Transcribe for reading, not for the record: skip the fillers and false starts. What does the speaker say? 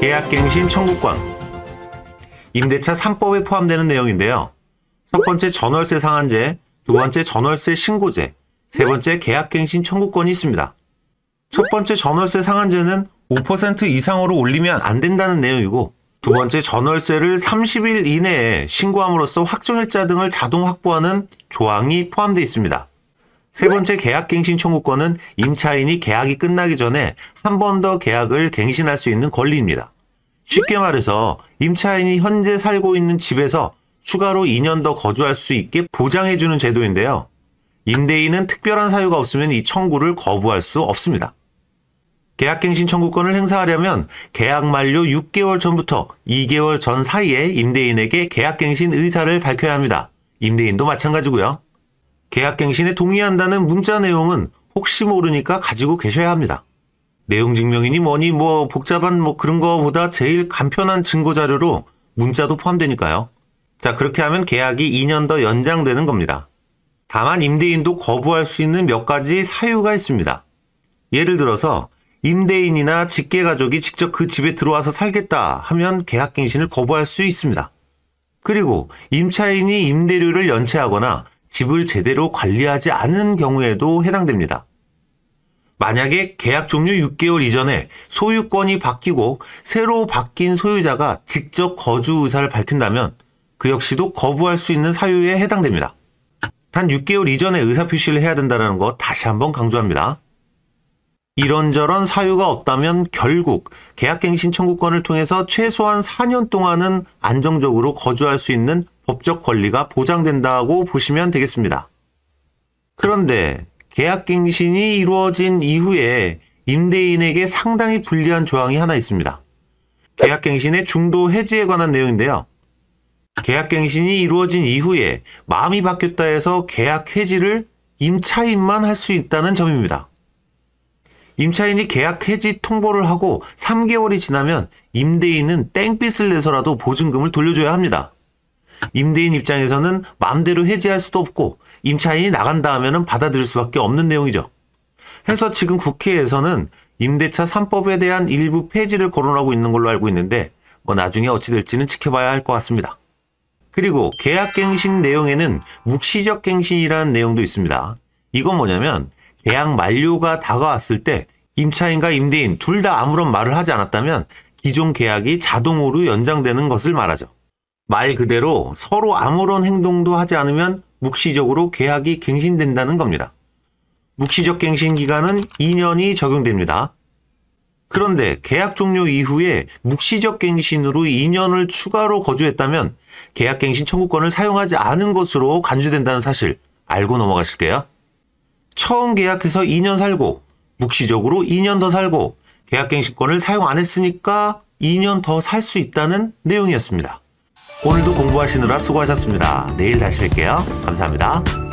계약갱신 청구권. 임대차 3법에 포함되는 내용인데요. 첫 번째 전월세 상한제, 두 번째 전월세 신고제, 세 번째 계약갱신 청구권이 있습니다. 첫 번째 전월세 상한제는 5% 이상으로 올리면 안 된다는 내용이고, 두 번째 전월세를 30일 이내에 신고함으로써 확정일자 등을 자동 확보하는 조항이 포함되어 있습니다. 세 번째 계약갱신 청구권은 임차인이 계약이 끝나기 전에 한 번 더 계약을 갱신할 수 있는 권리입니다. 쉽게 말해서 임차인이 현재 살고 있는 집에서 추가로 2년 더 거주할 수 있게 보장해주는 제도인데요. 임대인은 특별한 사유가 없으면 이 청구를 거부할 수 없습니다. 계약갱신 청구권을 행사하려면 계약 만료 6개월 전부터 2개월 전 사이에 임대인에게 계약갱신 의사를 밝혀야 합니다. 임대인도 마찬가지고요. 계약갱신에 동의한다는 문자 내용은 혹시 모르니까 가지고 계셔야 합니다. 내용 증명이니 뭐니 복잡한 그런 거보다 제일 간편한 증거 자료로 문자도 포함되니까요. 자, 그렇게 하면 계약이 2년 더 연장되는 겁니다. 다만 임대인도 거부할 수 있는 몇 가지 사유가 있습니다. 예를 들어서 임대인이나 직계가족이 직접 그 집에 들어와서 살겠다 하면 계약갱신을 거부할 수 있습니다. 그리고 임차인이 임대료를 연체하거나 집을 제대로 관리하지 않은 경우에도 해당됩니다. 만약에 계약 종료 6개월 이전에 소유권이 바뀌고 새로 바뀐 소유자가 직접 거주 의사를 밝힌다면 그 역시도 거부할 수 있는 사유에 해당됩니다. 단 6개월 이전에 의사표시를 해야 된다는 거 다시 한번 강조합니다. 이런저런 사유가 없다면 결국 계약갱신 청구권을 통해서 최소한 4년 동안은 안정적으로 거주할 수 있는 법적 권리가 보장된다고 보시면 되겠습니다. 그런데 계약갱신이 이루어진 이후에 임대인에게 상당히 불리한 조항이 하나 있습니다. 계약갱신의 중도 해지에 관한 내용인데요. 계약갱신이 이루어진 이후에 마음이 바뀌었다 해서 계약 해지를 임차인만 할 수 있다는 점입니다. 임차인이 계약 해지 통보를 하고 3개월이 지나면 임대인은 땡빛을 내서라도 보증금을 돌려줘야 합니다. 임대인 입장에서는 마음대로 해지할 수도 없고 임차인이 나간다 하면 받아들일 수밖에 없는 내용이죠. 해서 지금 국회에서는 임대차 3법에 대한 일부 폐지를 거론하고 있는 걸로 알고 있는데 나중에 어찌 될지는 지켜봐야 할 것 같습니다. 그리고 계약갱신 내용에는 묵시적 갱신이라는 내용도 있습니다. 이건 뭐냐면 계약 만료가 다가왔을 때 임차인과 임대인 둘 다 아무런 말을 하지 않았다면 기존 계약이 자동으로 연장되는 것을 말하죠. 말 그대로 서로 아무런 행동도 하지 않으면 묵시적으로 계약이 갱신된다는 겁니다. 묵시적 갱신 기간은 2년이 적용됩니다. 그런데 계약 종료 이후에 묵시적 갱신으로 2년을 추가로 거주했다면 계약갱신 청구권을 사용하지 않은 것으로 간주된다는 사실 알고 넘어가실게요. 처음 계약해서 2년 살고 묵시적으로 2년 더 살고 계약갱신권을 사용 안 했으니까 2년 더 살 수 있다는 내용이었습니다. 오늘도 공부하시느라 수고하셨습니다. 내일 다시 뵐게요. 감사합니다.